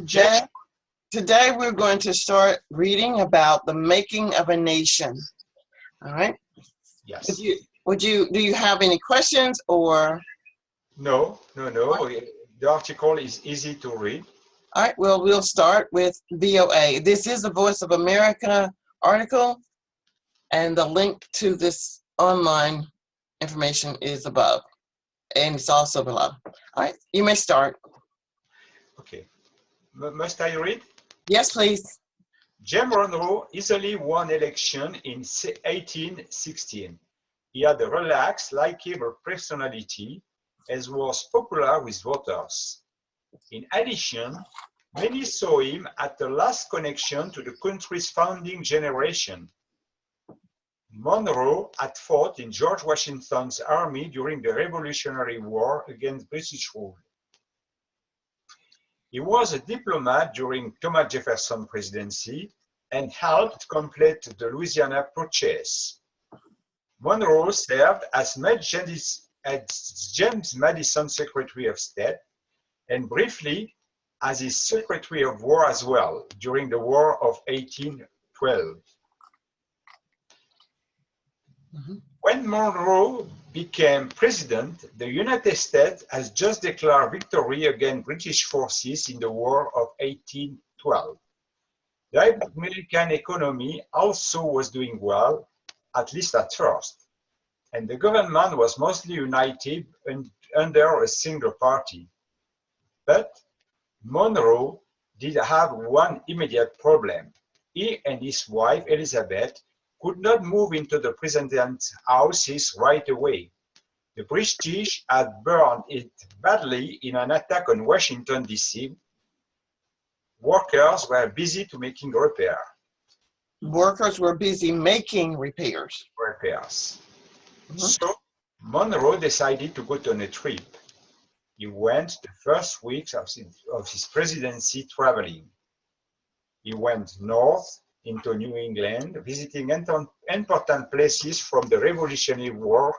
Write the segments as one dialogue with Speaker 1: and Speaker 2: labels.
Speaker 1: James,
Speaker 2: Today we're going to start reading about the making of a nation. All right.
Speaker 1: yes.
Speaker 2: Do you have any questions or?
Speaker 1: No. The article is easy to read.
Speaker 2: All right, well, we'll start with VOA. This is the Voice of America article, and the link to this online information is above, and it's also below. All right, you may start.
Speaker 1: Okay. Must I read?
Speaker 2: Yes, please.
Speaker 1: James Monroe easily won election in 1816. He had a relaxed, likable personality, as was popular with voters. In addition, many saw him as the last connection to the country's founding generation. Monroe had fought in George Washington's army during the Revolutionary War against British rule. He was a diplomat during Thomas Jefferson's presidency and helped complete the Louisiana Purchase. Monroe served as James Madison's Secretary of State and briefly as his Secretary of War as well during the War of 1812. When Monroe became president, the United States has just declared victory against British forces in the War of 1812. The American economy also was doing well, at least at first, and the government was mostly united under a single party. But Monroe did have one immediate problem. He and his wife, Elizabeth, could not move into the president's houses right away. The British had burned it badly in an attack on Washington, D.C. Workers were busy to making repairs.
Speaker 2: Workers were busy making repairs.
Speaker 1: So Monroe decided to go on a trip. He went the first weeks of his presidency traveling. He went north into New England, visiting important places from the Revolutionary War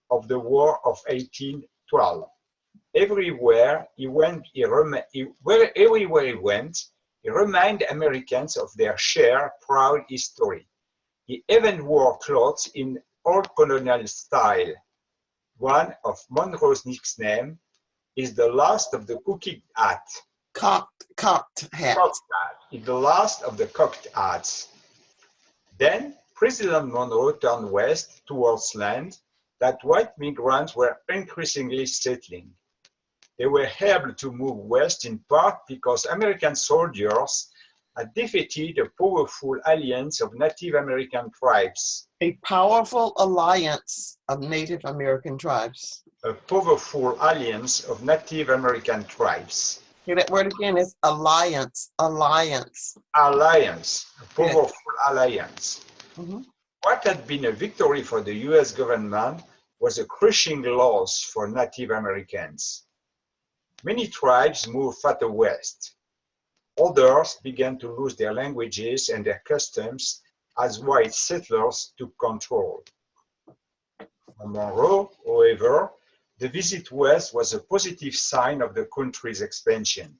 Speaker 1: of the War of 1812. Everywhere he went, he reminded Americans of their shared proud history. He even wore clothes in old colonial style. One of Monroe's nicknames is the last of the cocked hat.
Speaker 2: Cocked hat.
Speaker 1: It's the last of the cocked hats. Then President Monroe turned west towards land that white migrants were increasingly settling. They were able to move west in part because American soldiers had defeated a powerful alliance of Native American tribes.
Speaker 2: A powerful alliance of Native American tribes.
Speaker 1: A powerful alliance of Native American tribes.
Speaker 2: Hear that word again, it's alliance.
Speaker 1: Alliance, a powerful alliance. What had been a victory for the US government was a crushing loss for Native Americans. Many tribes moved further west. Others began to lose their languages and their customs as white settlers took control. For Monroe, however, the visit west was a positive sign of the country's expansion.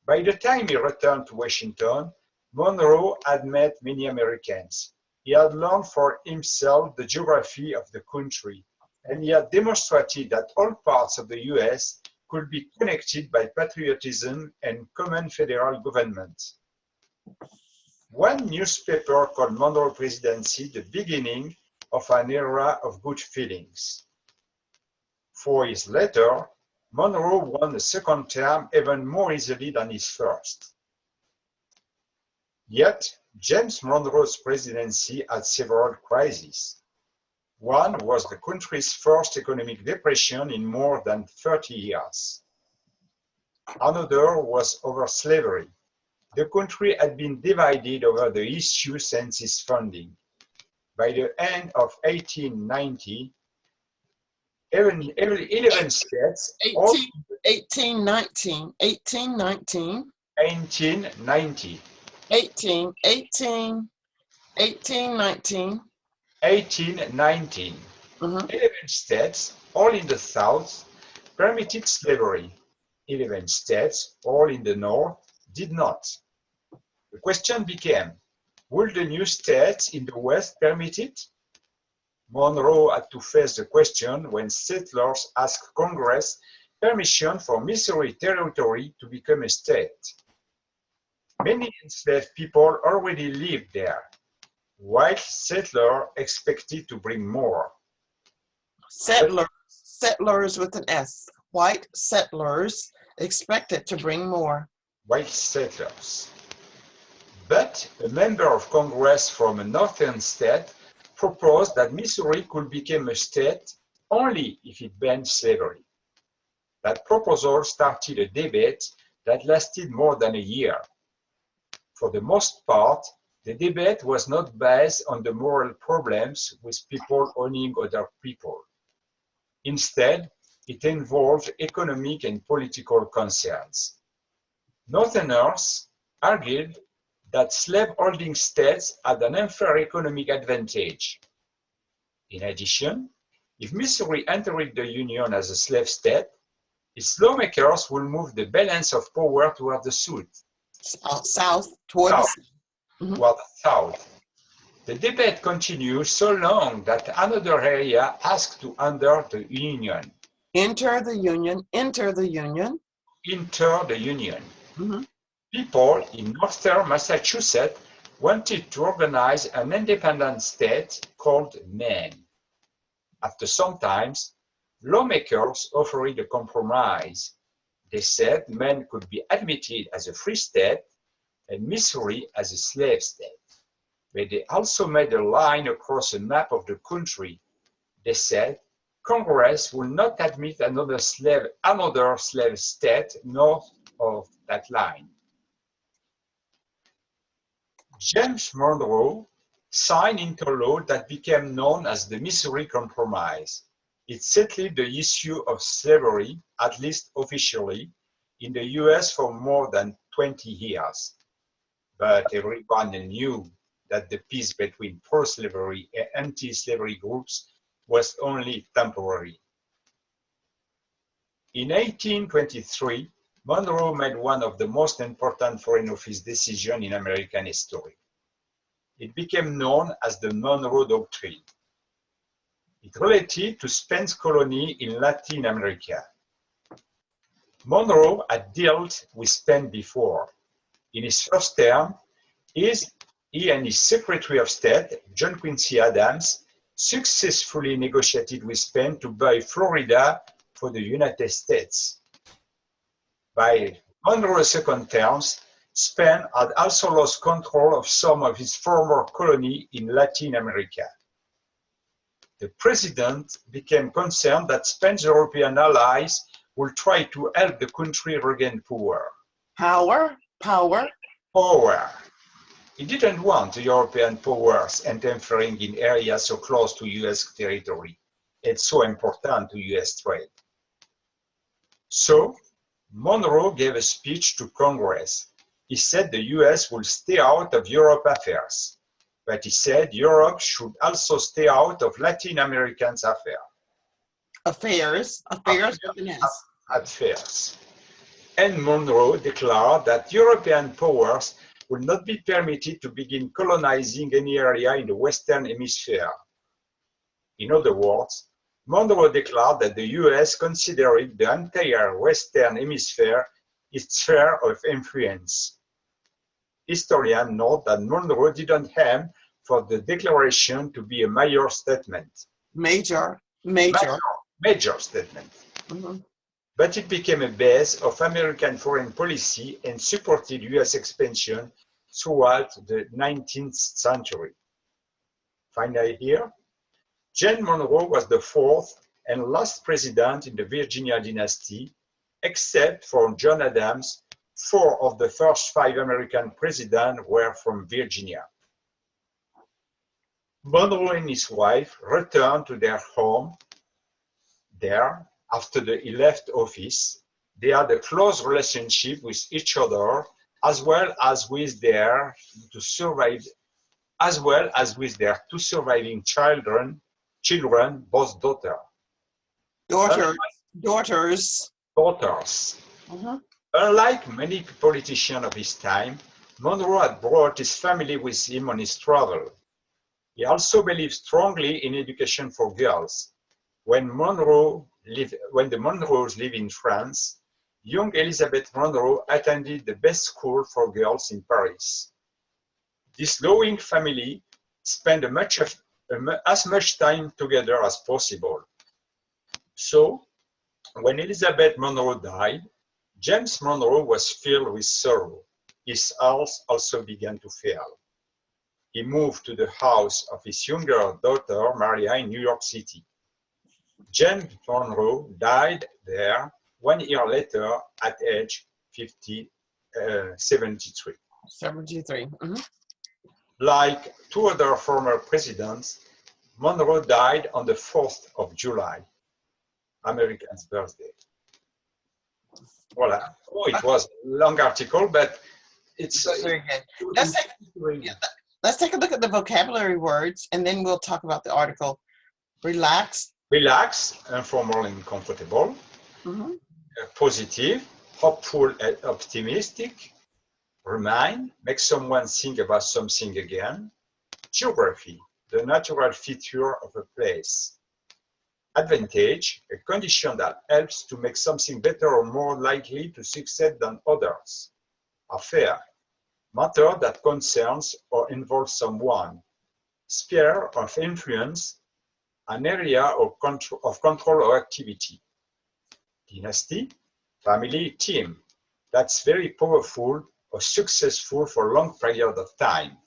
Speaker 1: By the time he returned to Washington, Monroe had met many Americans. He had learned for himself the geography of the country, and he had demonstrated that all parts of the US could be connected by patriotism and common federal government. One newspaper called Monroe presidency the beginning of an era of good feelings. 4 years later, Monroe won a second term even more easily than his first. Yet, James Monroe's presidency had several crises. One was the country's first economic depression in more than 30 years. Another was over slavery. The country had been divided over the issue since its founding. By the end of 1890, 11 states...
Speaker 2: 1819.
Speaker 1: 11 states, all in the South, permitted slavery. 11 states, all in the North, did not. The question became, will the new states in the West permit it? Monroe had to face the question when settlers asked Congress permission for Missouri Territory to become a state. Many enslaved people already lived there, while settlers expected to bring more.
Speaker 2: Settlers with an S. White settlers expected to bring more.
Speaker 1: White settlers. But a member of Congress from a northern state proposed that Missouri could become a state only if it banned slavery. That proposal started a debate that lasted more than a year. For the most part, the debate was not based on the moral problems with people owning other people. Instead, it involved economic and political concerns. Northerners argued that slave-holding states had an unfair economic advantage. In addition, if Missouri entered the Union as a slave state, its lawmakers will move the balance of power toward the south.
Speaker 2: Toward
Speaker 1: the south. The debate continued so long that another area asked to enter the Union.
Speaker 2: Enter the Union.
Speaker 1: Enter the Union. People in northern Massachusetts wanted to organize an independent state called Maine. After some time, lawmakers offered a compromise. They said Maine could be admitted as a free state and Missouri as a slave state. But they also made a line across a map of the country. They said Congress will not admit another slave state north of that line. James Monroe signed into law that became known as the Missouri Compromise. It settled the issue of slavery, at least officially, in the US for more than 20 years. But everyone knew that the peace between pro-slavery and anti-slavery groups was only temporary. In 1823, Monroe made one of the most important Foreign Office decisions in American history. It became known as the Monroe Doctrine. It related to Spain's colony in Latin America. Monroe had dealt with Spain before. In his first term, he and his Secretary of State, John Quincy Adams, successfully negotiated with Spain to buy Florida for the United States. By Monroe's second term, Spain had also lost control of some of its former colonies in Latin America. The president became concerned that Spain's European allies would try to help the country regain power.
Speaker 2: Power.
Speaker 1: He didn't want the European powers interfering in areas so close to US territory and so important to US trade. So, Monroe gave a speech to Congress. He said the US would stay out of Europe affairs, but he said Europe should also stay out of Latin Americans' affairs. Affairs. And Monroe declared that European powers would not be permitted to begin colonizing any area in the Western Hemisphere. In other words, Monroe declared that the US considered the entire Western Hemisphere its sphere of influence. Historians note that Monroe didn't aim for the declaration to be a major statement.
Speaker 2: Major
Speaker 1: statement. But it became a base of American foreign policy and supported US expansion throughout the 19th century. Finally here, James Monroe was the fourth and last president in the Virginia dynasty, except for John Adams. 4 of the first 5 American presidents were from Virginia. Monroe and his wife returned to their home there after he left office. They had a close relationship with each other, as well as with their 2 surviving children, both daughters. Unlike many politicians of his time, Monroe had brought his family with him on his travel. He also believed strongly in education for girls. When the Monroes lived in France, young Elizabeth Monroe attended the best school for girls in Paris. This loving family spent as much time together as possible. So, when Elizabeth Monroe died, James Monroe was filled with sorrow. His health also began to fail. He moved to the house of his younger daughter, Maria, in New York City. James Monroe died there 1 year later at age 73.
Speaker 2: 73.
Speaker 1: Like two other former presidents, Monroe died on the 4th of July, American's birthday. Voilà. Oh, it was a long article, but it's
Speaker 2: very good. Let's take a look at the vocabulary words, and then we'll talk about the article. Relax.
Speaker 1: Relax, informal and comfortable. Positive, hopeful and optimistic. Remind, make someone think about something again. Geography, the natural feature of a place. Advantage, a condition that helps to make something better or more likely to succeed than others. Affair, matter that concerns or involves someone. Sphere of influence, an area of control or activity. Dynasty, family, team. That's very powerful or successful for a long period of time.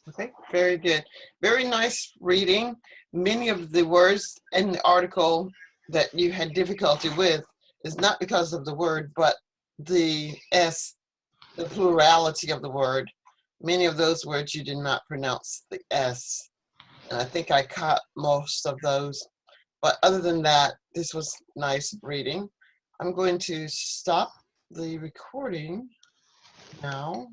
Speaker 2: Okay, very good. Very nice reading. Many of the words in the article that you had difficulty with is not because of the word, but the plurality of the word. Many of those words you did not pronounce the S. And I think I caught most of those. But other than that, this was nice reading. I'm going to stop the recording now.